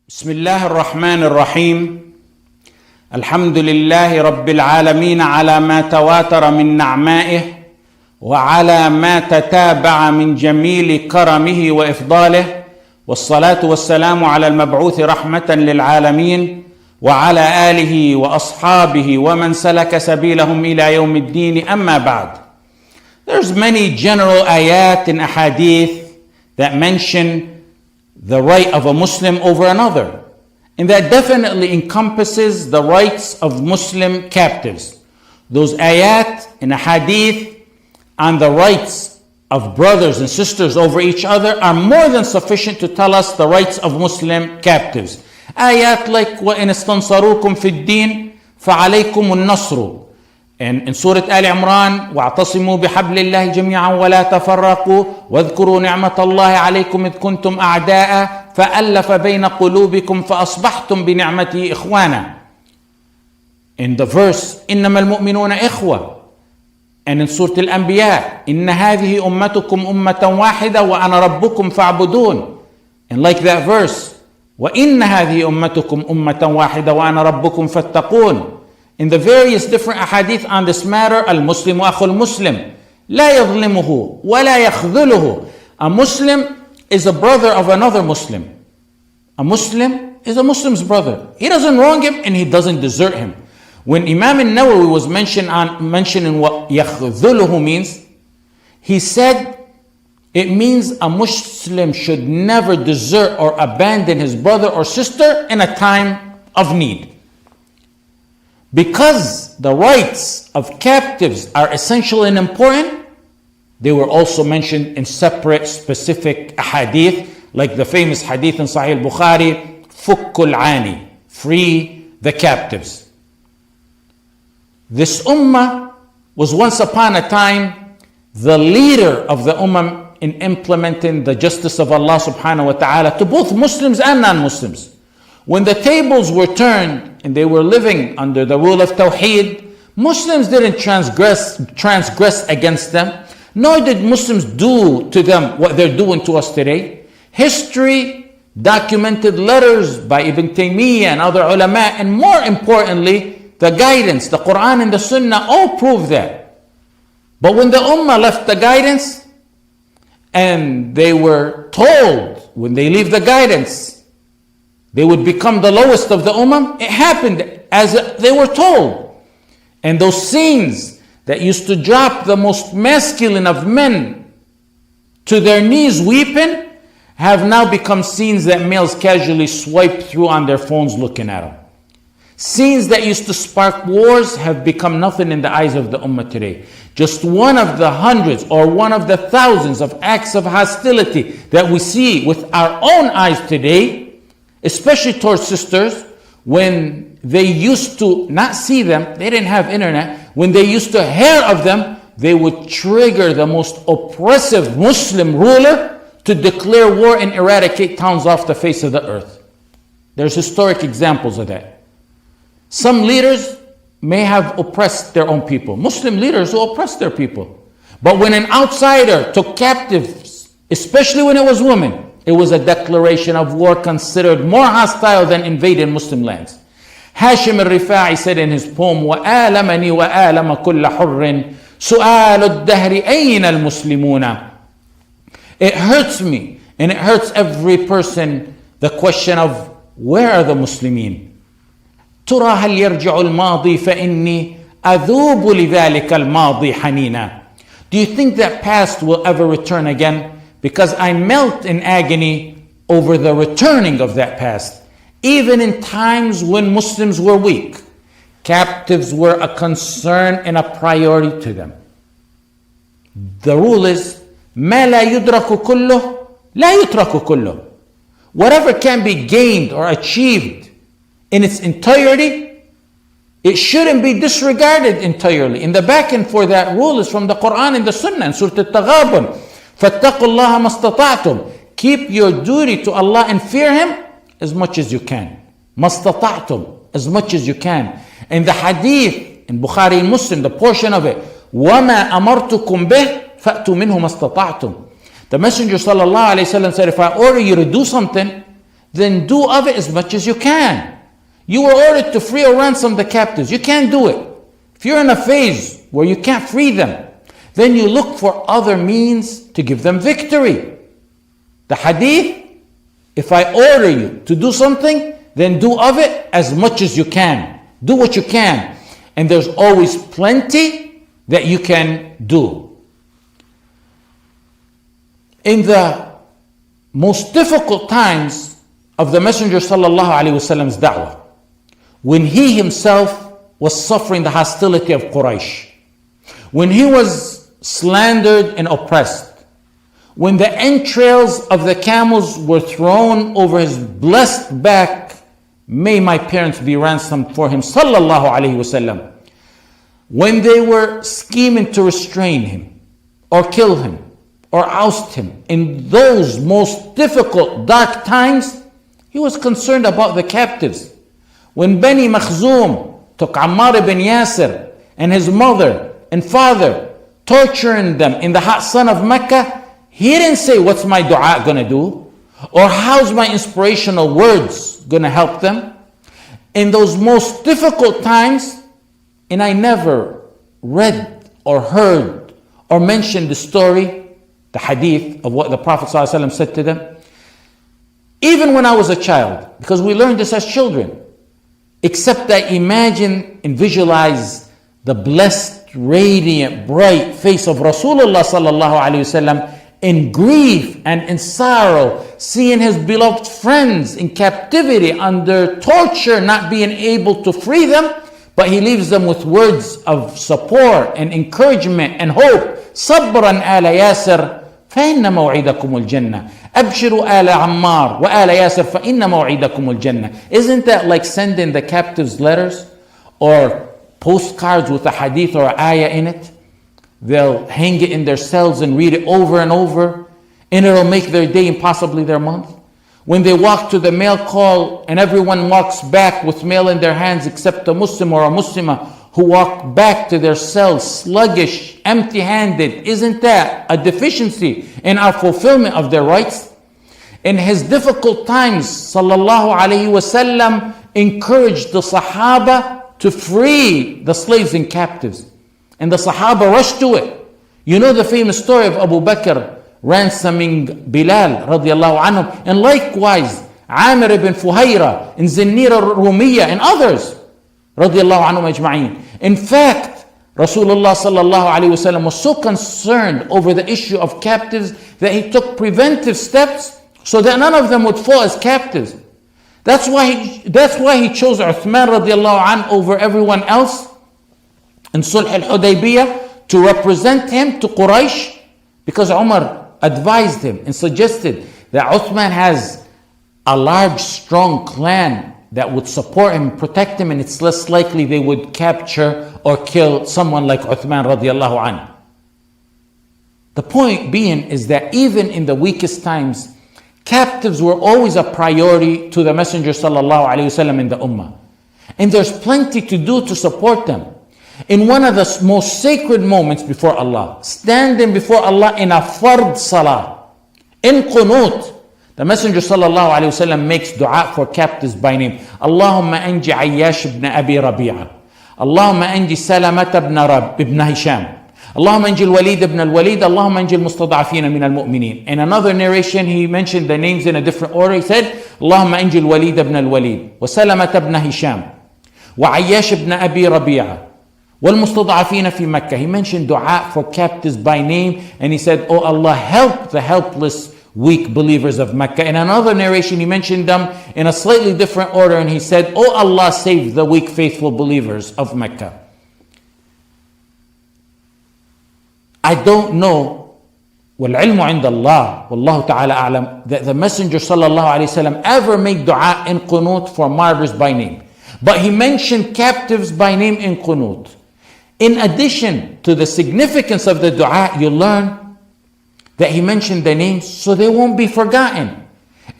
بسم الله الرحمن الرحيم. الحمد لله رب العالمين على ما تواتر من نعمائه وعلى ما تتابع من جميل كرمه وإفضاله، والصلاة والسلام على المبعوث رحمة للعالمين وعلى آله وأصحابه ومن سلك سبيلهم إلى يوم الدين. أما بعد. There's many general ayat and ahadith that mention the right of a Muslim over another, and that definitely encompasses the rights of Muslim captives. Those ayat and hadith on the rights of brothers and sisters over each other are more than sufficient to tell us the rights of Muslim captives. Ayat like وَإِنِ اسْتَنْصَرُوكُمْ فِي الدِّينِ فَعَلَيْكُمُ النَّصْرُ, and in Surah Al Imran, وَاعْتَصِمُوا بِحَبْلِ اللَّهِ جَمِيعًا وَلَا تَفَرَّقُوا وَاذْكُرُوا نِعْمَةَ اللَّهِ عَلَيْكُمْ إِذْ كُنْتُمْ أَعْدَاءً فَأَلَّفَ بَيْنَ قُلُوبِكُمْ فَأَصْبَحْتُمْ بِنِعْمَتِهِ إِخْوَانًا. In the verse, إِنَّمَا الْمُؤْمِنُونَ إِخْوَةٌ, and in Surah Al Anbiya, إِنَّ هَذِهِ أُمَّتُكُمْ أُمَّةً وَاحِدَةً وَأَنَا رَبُّكُمْ فَاعْبُدُونَ. And like that verse, وَإِنَّ هَذِهِ أُمَّتُكُمْ أُمَّةً وَاحِدَةً وَأَنَا رَبُّكُمْ فَاتَّقُونَ. In the various different ahadith on this matter, al-Muslim wa akhul Muslim, la yadhlimuhu wa la yakhdhuluhu. A Muslim is a brother of another Muslim. A Muslim is a Muslim's brother. He doesn't wrong him and he doesn't desert him. When Imam al-Nawawi was mentioning what yakhdhuluhu means, he said it means a Muslim should never desert or abandon his brother or sister in a time of need. Because the rights of captives are essential and important, they were also mentioned in separate specific hadith, like the famous hadith in Sahih Bukhari, Fukkul Ani, free the captives. This ummah was once upon a time the leader of the ummah in implementing the justice of Allah subhanahu wa ta'ala to both Muslims and non-Muslims. When the tables were turned and they were living under the rule of Tawheed, Muslims didn't transgress against them, nor did Muslims do to them what they're doing to us today. History, documented letters by Ibn Taymiyyah and other ulama, and more importantly, the guidance, the Quran and the Sunnah all prove that. But when the Ummah left the guidance and they were told when they leave the guidance they would become the lowest of the Ummah, it happened as they were told. And those scenes that used to drop the most masculine of men to their knees weeping have now become scenes that males casually swipe through on their phones looking at them. Scenes that used to spark wars have become nothing in the eyes of the Ummah today. Just one of the hundreds or one of the thousands of acts of hostility that we see with our own eyes today, especially towards sisters, when they used to not see them, they didn't have internet, when they used to hear of them, they would trigger the most oppressive Muslim ruler to declare war and eradicate towns off the face of the earth. There's historic examples of that. Some leaders may have oppressed their own people, Muslim leaders who oppressed their people. But when an outsider took captives, especially when it was women, it was a declaration of war considered more hostile than invading Muslim lands. Hashim al-Rifa'i said in his poem, وَآلَمَنِي وَآلَمَ كُلَّ حُرٍّ سُؤَالُ الدَّهْرِ أَيْنَ الْمُسْلِمُونَ. It hurts me and it hurts every person, the question of where are the Muslimin? تُرَى هَلْ يَرْجِعُ الْمَاضِي فَإِنِّي أَذُوبُ لِذَلِكَ الْمَاضِي حَنِينًا. Do you think that past will ever return again? Because I melt in agony over the returning of that past. Even in times when Muslims were weak, captives were a concern and a priority to them. The rule is, مَا لَا يُدْرَكُ كُلُّهُ لَا يُتْرَكُ كُلُّهُ. Whatever can be gained or achieved in its entirety, it shouldn't be disregarded entirely. And the back-end for that rule is from the Quran and the Sunnah in Surah Al-Taghabun. فَاتَّقُوا اللَّهَ مَا اسْتَطَعْتُمْ. Keep your duty to Allah and fear Him as much as you can. مَا اسْتَطَعْتُمْ, as much as you can. In the hadith, in Bukhari and Muslim, the portion of it, وَمَا أَمَرْتُكُمْ بِهِ فَأْتُوا مِنْهُ مَا اسْتَطَعْتُمْ. The Messenger sallallahu alayhi wa sallam said, if I order you to do something, then do of it as much as you can. You were ordered to free or ransom the captives. You can't do it. If you're in a phase where you can't free them, then you look for other means to give them victory. The hadith, if I order you to do something, then do of it as much as you can. Do what you can. And there's always plenty that you can do. In the most difficult times of the Messenger sallallahu alaihi wasallam's da'wah, when he himself was suffering the hostility of Quraysh, when he was slandered and oppressed, when the entrails of the camels were thrown over his blessed back, may my parents be ransomed for him, sallallahu alaihi wasallam, when they were scheming to restrain him or kill him or oust him, in those most difficult, dark times, he was concerned about the captives. When Bani Makhzum took Ammar ibn Yasir and his mother and father, torturing them in the hot sun of Mecca, he didn't say, what's my dua gonna do? Or how's my inspirational words gonna help them? In those most difficult times, and I never read or heard or mentioned the story, the hadith of what the Prophet ﷺ said to them, even when I was a child, because we learned this as children, except I imagine and visualize the blessed, radiant, bright face of Rasulullah sallallahu alaihi wasallam in grief and in sorrow, seeing his beloved friends in captivity under torture, not being able to free them, but he leaves them with words of support and encouragement and hope. صبرا آل ياسر فإن موعدكم الجنة أبشروا آل عمار وآل ياسر فإن موعدكم الجنة. Isn't that like sending the captives letters or postcards with a hadith or ayah in it? They'll hang it in their cells and read it over and over, and it'll make their day and possibly their month. When they walk to the mail call and everyone walks back with mail in their hands except a Muslim or a Muslimah who walk back to their cells sluggish, empty-handed, isn't that a deficiency in our fulfillment of their rights? In his difficult times, sallallahu alaihi wasallam encouraged the Sahaba to free the slaves and captives. And the Sahaba rushed to it. You know the famous story of Abu Bakr ransoming Bilal radiallahu anhu, and likewise Amir ibn Fuhayra and Zinnir al-Rumiyya and others radiallahu anhum ajma'in. In fact, Rasulullah sallallahu alayhi wasallam was so concerned over the issue of captives that he took preventive steps so that none of them would fall as captives. That's why he chose Uthman radiallahu anhu over everyone else in Sulh al-Hudaybiyah to represent him to Quraysh, because Umar advised him and suggested that Uthman has a large, strong clan that would support him, protect him, and it's less likely they would capture or kill someone like Uthman radiallahu anhu. The point being is that even in the weakest times, captives were always a priority to the Messenger sallallahu alaihi wasallam in the Ummah. And there's plenty to do to support them. In one of the most sacred moments before Allah, standing before Allah in a fard salah, in qunut, the Messenger sallallahu alaihi wasallam makes dua for captives by name. Allahumma anji Ayyash ibn Abi Rabi'a. Allahumma anji Salamat ibn Hisham. Allahumma anji al-Walid ibn al-Walid. Allahumma anji al-mustad'afina min al-mu'minin. In another narration, he mentioned the names in a different order. He said, Allahumma anji al-Walid ibn al-Walid. Wa Salamat ibn Hisham. Wa Ayyash ibn Abi Rabi'a. وَالْمُسْتَضْعَفِينَ فِي Mecca. He mentioned dua for captives by name, and he said, oh Allah, help the helpless, weak believers of Mecca. In another narration, he mentioned them in a slightly different order, and he said, oh Allah, save the weak, faithful believers of Mecca. I don't know, وَالْعِلْمُ عِنْدَ اللَّهِ وَاللَّهُ تَعَالَى أَعْلَمُ, that the Messenger sallallahu alayhi wasallam ever made dua in qunut for martyrs by name. But he mentioned captives by name in qunut. In addition to the significance of the dua, you learn that he mentioned the names so they won't be forgotten.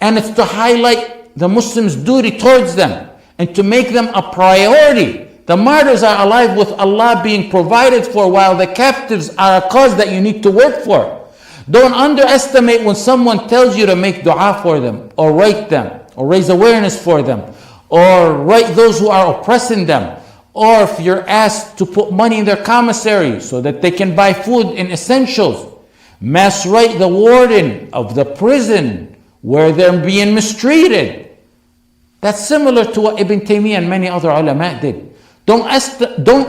And it's to highlight the Muslims' duty towards them and to make them a priority. The martyrs are alive with Allah being provided for, while the captives are a cause that you need to work for. Don't underestimate when someone tells you to make dua for them or write them or raise awareness for them, or right those who are oppressing them, or if you're asked to put money in their commissary so that they can buy food and essentials, mass right the warden of the prison where they're being mistreated. That's similar to what Ibn Taymiyyah and many other ulama did. Don't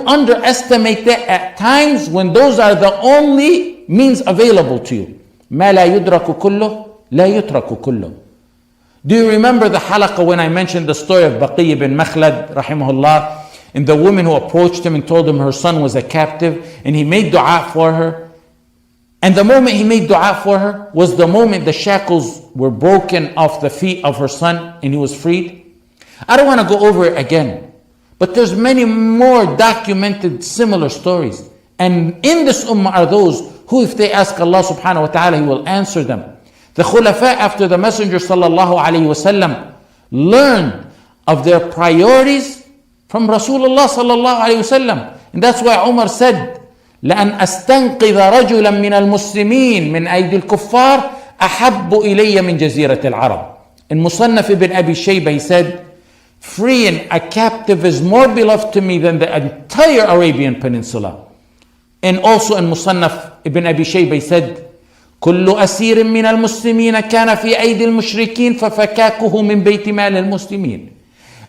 underestimate that at times when those are the only means available to you. ما لا يدرك كله لا يترك كله. Do you remember the halaqah when I mentioned the story of Baqi ibn Makhlad rahimahullah, and the woman who approached him and told him her son was a captive, and he made dua for her? And the moment he made dua for her was the moment the shackles were broken off the feet of her son and he was freed. I don't want to go over it again, but there's many more documented similar stories. And in this ummah are those who, if they ask Allah subhanahu wa ta'ala, He will answer them. The khulafa after the Messenger sallallahu alayhi wasallam learned of their priorities from Rasulullah sallallahu alayhi wasallam. And that's why Umar said, لأن أستنقذ رجلا من المسلمين من أيدي الكفار أحب إلي من جزيرة العرب. In Musannaf ibn Abi Shaybah he said, freeing a captive is more beloved to me than the entire Arabian Peninsula. And also in Musannaf ibn Abi Shaybah he said, كل أسير من المسلمين كان في أيدي المشركين ففكاكه من بيت مال المسلمين.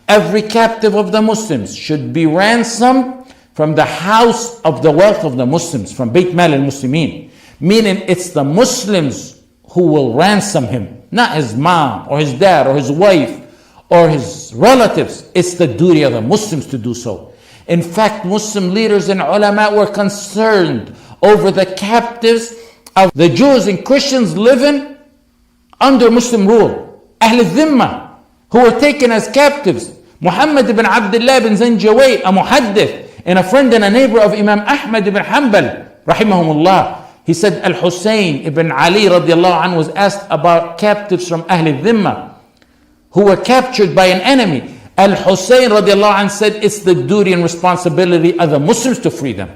Every captive of the Muslims should be ransomed from the house of the wealth of the Muslims, from Bayt Mal al-Muslimin. Meaning it's the Muslims who will ransom him, not his mom or his dad or his wife or his relatives. It's the duty of the Muslims to do so. In fact, Muslim leaders and ulama were concerned over the captives of the Jews and Christians living under Muslim rule. Ahl al-Dhimma, who were taken as captives. Muhammad ibn Abdullah ibn Zanjaway, a muhaddith, and a friend and a neighbor of Imam Ahmad ibn Hanbal, rahimahumullah. He said, Al-Hussein ibn Ali radiallahu anhu was asked about captives from Ahl al-Dhimma who were captured by an enemy. Al-Hussein radiallahu anhu said, it's the duty and responsibility of the Muslims to free them.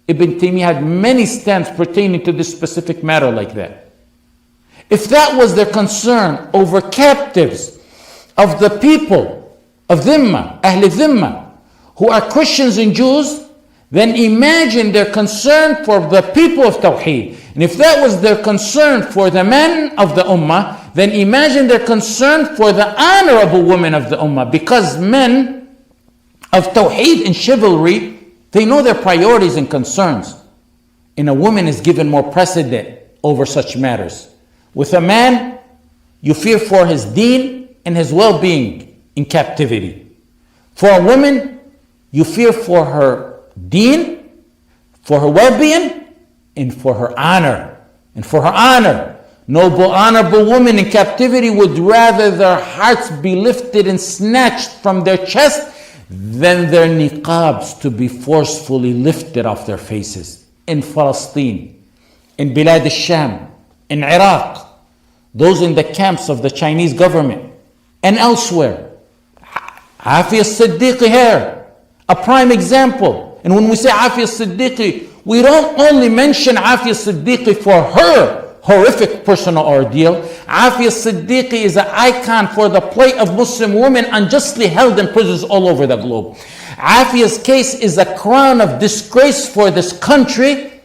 Ibn Taymiyyah had many stands pertaining to this specific matter like that. If that was their concern over captives of the people of Dhimma, Ahl Dhimma, who are Christians and Jews, then imagine their concern for the people of Tawheed. And if that was their concern for the men of the Ummah, then imagine their concern for the honorable women of the Ummah. Because men of Tawheed and chivalry, they know their priorities and concerns. And a woman is given more precedent over such matters. With a man, you fear for his deen and his well-being in captivity. For a woman, you fear for her deen, for her well-being, and for her honor. And for her honor. Noble, honorable women in captivity would rather their hearts be lifted and snatched from their chest than their niqabs to be forcefully lifted off their faces. In Palestine, in Bilad al-Sham, in Iraq, those in the camps of the Chinese government, and elsewhere. Aafia Siddiki here, a prime example. And when we say Aafia Siddiki, we don't only mention Aafia Siddiki for her horrific personal ordeal. Aafia Siddiki is an icon for the plight of Muslim women unjustly held in prisons all over the globe. Aafia's case is a crown of disgrace for this country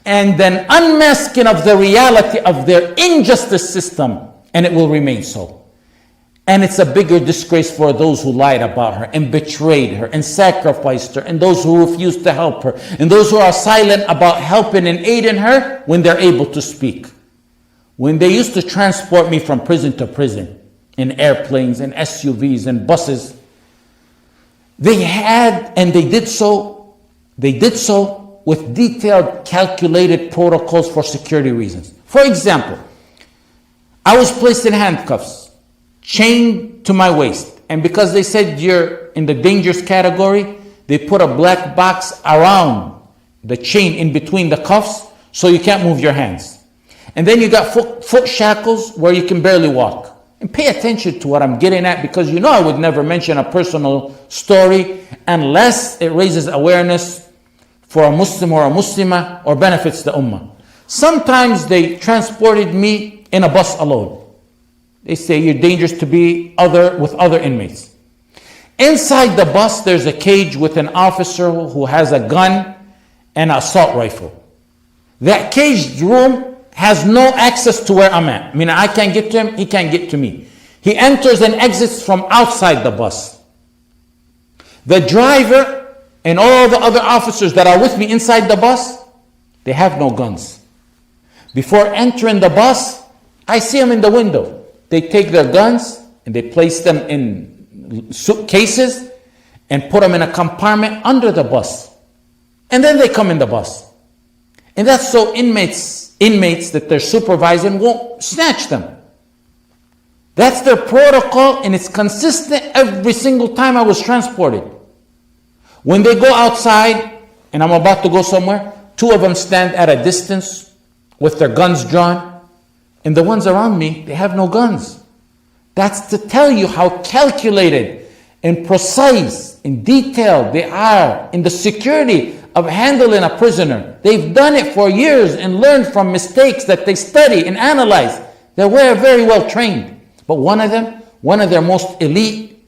and an unmasking of the reality of their injustice system, and it will remain so. And it's a bigger disgrace for those who lied about her and betrayed her and sacrificed her, and those who refused to help her, and those who are silent about helping and aiding her when they're able to speak. When they used to transport me from prison to prison in airplanes and SUVs and buses, they had, and they did so with detailed, calculated protocols for security reasons. For example, I was placed in handcuffs, chained to my waist. And because they said you're in the dangerous category, they put a black box around the chain in between the cuffs so you can't move your hands. And then you got foot shackles where you can barely walk. And pay attention to what I'm getting at, because you know I would never mention a personal story unless it raises awareness for a Muslim or a Muslimah or benefits the Ummah. Sometimes they transported me in a bus alone. They say you're dangerous to be with other inmates. Inside the bus, there's a cage with an officer who has a gun and an assault rifle. That caged room has no access to where I'm at. Meaning I can't get to him, he can't get to me. He enters and exits from outside the bus. The driver and all the other officers that are with me inside the bus, they have no guns. Before entering the bus, I see them in the window. They take their guns and they place them in suitcases and put them in a compartment under the bus. And then they come in the bus. And that's so inmates that they're supervising won't snatch them. That's their protocol, and it's consistent every single time I was transported. When they go outside and I'm about to go somewhere, two of them stand at a distance with their guns drawn, and the ones around me, they have no guns. That's to tell you how calculated and precise and detailed they are in the security of handling a prisoner. They've done it for years and learned from mistakes that they study and analyze. They're very well trained. But one of them, one of their most elite,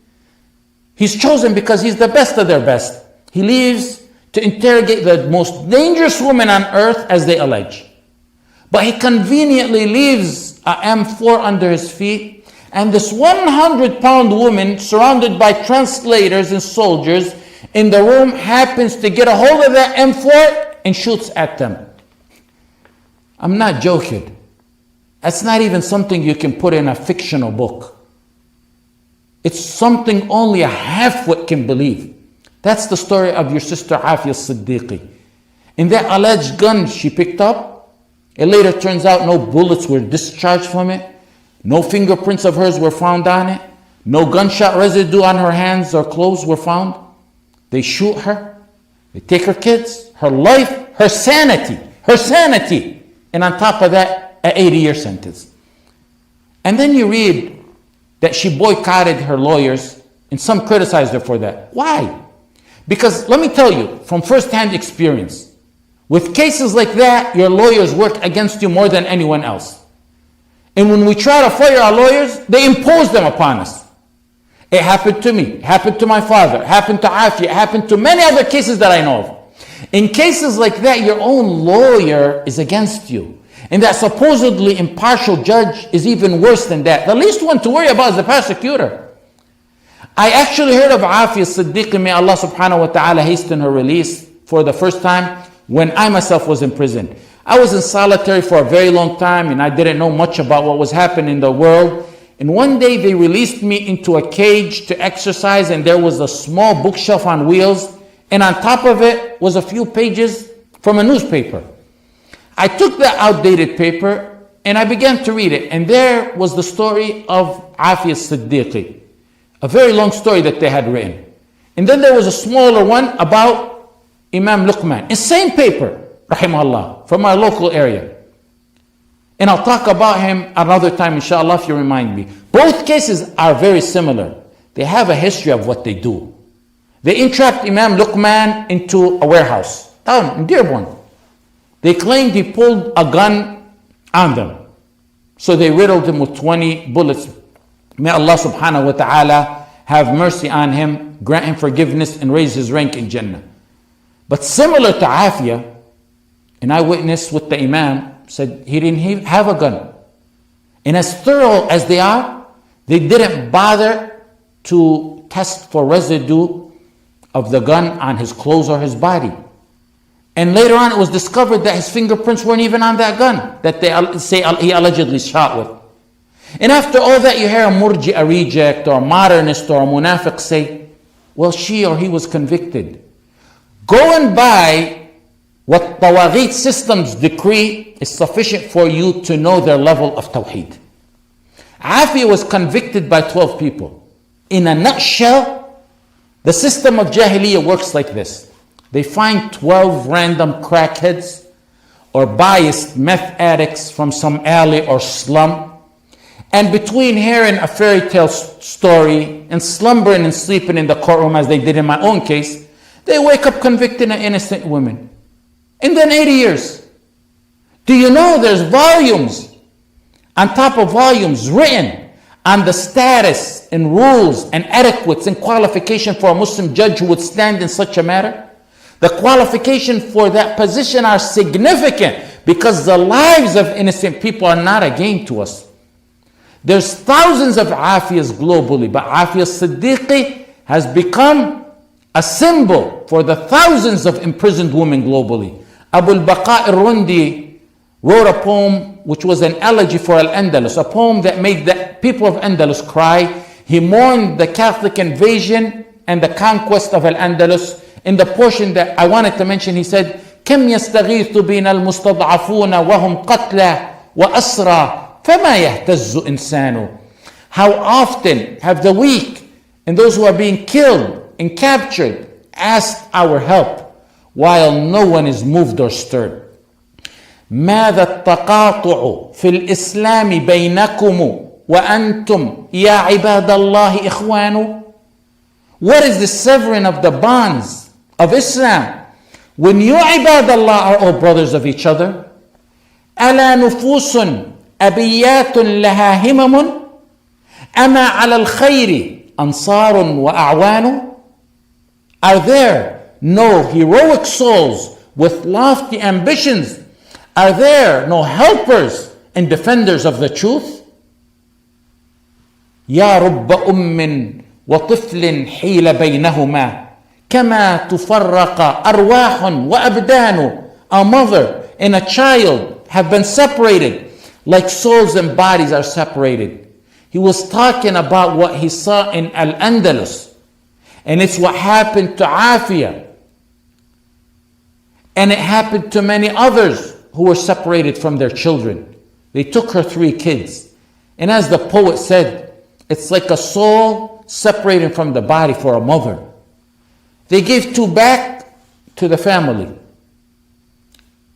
he's chosen because he's the best of their best. He leaves to interrogate the most dangerous woman on earth, as they allege. But he conveniently leaves a M4 under his feet, and this 100-pound woman, surrounded by translators and soldiers in the room, happens to get a hold of that M4 and shoots at them. I'm not joking. That's not even something you can put in a fictional book. It's something only a half-wit can believe. That's the story of your sister Aafia Siddiki. In that alleged gun she picked up, it later turns out no bullets were discharged from it, no fingerprints of hers were found on it, no gunshot residue on her hands or clothes were found. They shoot her, they take her kids, her life, her sanity, and on top of that, an 80-year sentence. And then you read that she boycotted her lawyers, and some criticized her for that. Why? Because let me tell you, from first-hand experience, with cases like that, your lawyers work against you more than anyone else. And when we try to fire our lawyers, they impose them upon us. It happened to me, it happened to my father, it happened to Aafia, it happened to many other cases that I know of. In cases like that, your own lawyer is against you. And that supposedly impartial judge is even worse than that. The least one to worry about is the prosecutor. I actually heard of Aafia Siddiki, may Allah subhanahu wa ta'ala hasten her release, for the first time when I myself was in prison. I was in solitary for a very long time and I didn't know much about what was happening in the world. And one day they released me into a cage to exercise, and there was a small bookshelf on wheels, and on top of it was a few pages from a newspaper. I took that outdated paper and I began to read it, and there was the story of Aafia Siddiki, a very long story that they had written. And then there was a smaller one about Imam Luqman, the same paper, rahimahullah, from our local area. And I'll talk about him another time, inshallah, if you remind me. Both cases are very similar. They have a history of what they do. They entrapped Imam Luqman into a warehouse down in Dearborn. They claimed he pulled a gun on them. So they riddled him with 20 bullets. May Allah subhanahu wa ta'ala have mercy on him, grant him forgiveness, and raise his rank in Jannah. But similar to Aafia, an eyewitness with the Imam said he didn't have a gun. And as thorough as they are, they didn't bother to test for residue of the gun on his clothes or his body. And later on it was discovered that his fingerprints weren't even on that gun that they say he allegedly shot with. And after all that, you hear a murji, a reject, or a modernist, or a munafiq say, well, she or he was convicted. Going by what Tawaghit systems decree is sufficient for you to know their level of tawheed. Aafia was convicted by 12 people. In a nutshell, the system of Jahiliyyah works like this. They find 12 random crackheads or biased meth addicts from some alley or slum, and between hearing a fairy tale story and slumbering and sleeping in the courtroom, as they did in my own case, they wake up convicting an innocent woman. And then 80 years. Do you know there's volumes on top of volumes written on the status and rules and etiquettes and qualification for a Muslim judge who would stand in such a matter? The qualification for that position are significant because the lives of innocent people are not a game to us. There's thousands of Aafias globally, but Aafia Siddiki has become a symbol for the thousands of imprisoned women globally. Abu al-Baqa al-Rundi wrote a poem which was an elegy for Al-Andalus, a poem that made the people of Andalus cry. He mourned the Catholic invasion and the conquest of Al-Andalus. In the portion that I wanted to mention, he said, كم يستغيث بنا المستضعفون وهم قتلى وأسرى فما يهتز إنسان. How often have the weak and those who are being killed and captured asked our help while no one is moved or stirred. ماذا التقاطع في الإسلام بينكم وأنتم يا عباد الله إخوان. What is the severing of the bonds of Islam when you عباد Allah are all brothers of each other? ألا نفوس أبيات لها همم أما على الخير أنصار وأعوان. Are there no heroic souls with lofty ambitions? Are there no helpers and defenders of the truth? يا رب أم وطفل حيل بينهما كما تفرق أرواح وأبدان. A mother and a child have been separated like souls and bodies are separated. He was talking about what he saw in Al-Andalus, and it's what happened to Aafia, and it happened to many others who were separated from their children. They took her 3 kids, and as the poet said, it's like a soul separating from the body for a mother. They gave 2 back to the family,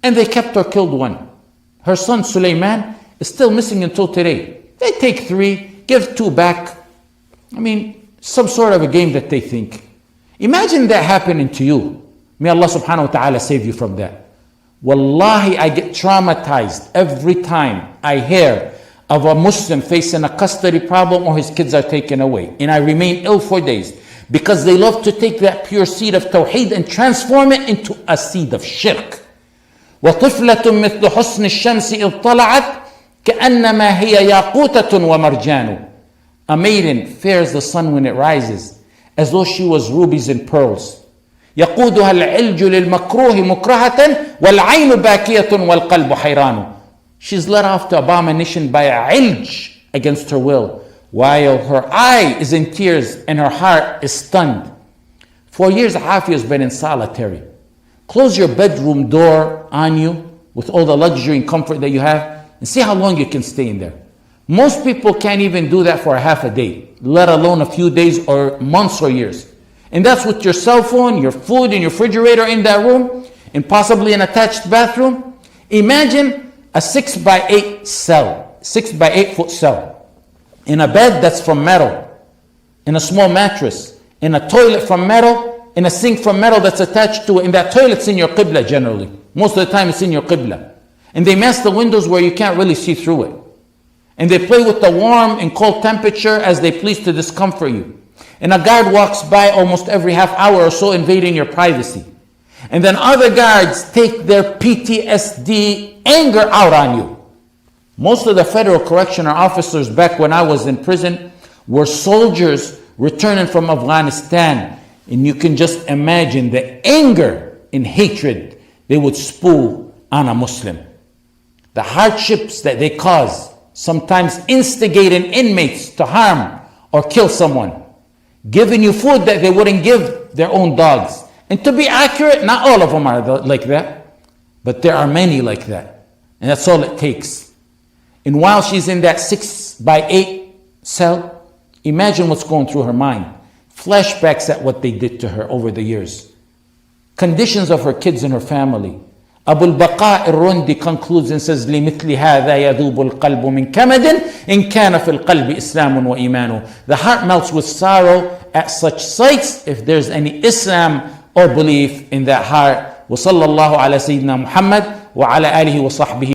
and they kept or killed 1. Her son Sulaiman is still missing until today. They take 3, give 2 back. I mean, some sort of a game that they think. Imagine that happening to you. May Allah subhanahu wa ta'ala save you from that. Wallahi, I get traumatized every time I hear of a Muslim facing a custody problem or his kids are taken away. And I remain ill for days because they love to take that pure seed of tawheed and transform it into a seed of shirk. وَطِفْلَةٌ مِثْلُ حُسْنِ الشَّمْسِ إِذْ طَلَعَتْ كَأَنَّمَا هِيَ يَاقُوتَةٌ وَمَرْجَانٌ. A maiden fears the sun when it rises as though she was rubies and pearls. يقودها العلج للمكروه مكرهة والعين باكية والقلب حيران. She's led off to abomination by a ilj against her will, while her eye is in tears and her heart is stunned. For years, Aafia has been in solitary. Close your bedroom door on you with all the luxury and comfort that you have and see how long you can stay in there. Most people can't even do that for a half a day, let alone a few days or months or years. And that's with your cell phone, your food, and your refrigerator in that room, and possibly an attached bathroom. Imagine a 6x8 cell, 6x8 foot cell, in a bed that's from metal, in a small mattress, in a toilet from metal, in a sink from metal that's attached to it. And that toilet's in your qibla generally. Most of the time it's in your qibla. And they mask the windows where you can't really see through it. And they play with the warm and cold temperature as they please to discomfort you. And a guard walks by almost every half hour or so, invading your privacy. And then other guards take their PTSD anger out on you. Most of the federal correctional officers back when I was in prison were soldiers returning from Afghanistan. And you can just imagine the anger and hatred they would spew on a Muslim. The hardships that they cause, sometimes instigating inmates to harm or kill someone. Giving you food that they wouldn't give their own dogs. And to be accurate, not all of them are like that, but there are many like that. And that's all it takes. And while she's in that 6x8 cell, imagine what's going through her mind. Flashbacks at what they did to her over the years. Conditions of her kids and her family. Abu al-Baqa al-Rundi concludes and says, لِمِثْلِ هَذَا يَذُوبُ الْقَلْبُ مِنْ كَمَدٍ إِنْ كَانَ فِي الْقَلْبِ إِسْلَامٌ وَإِيمَانٌ. The heart melts with sorrow at such sights if there's any Islam or belief in that heart. وصلى الله على سيدنا محمد وعلى آله وصحبه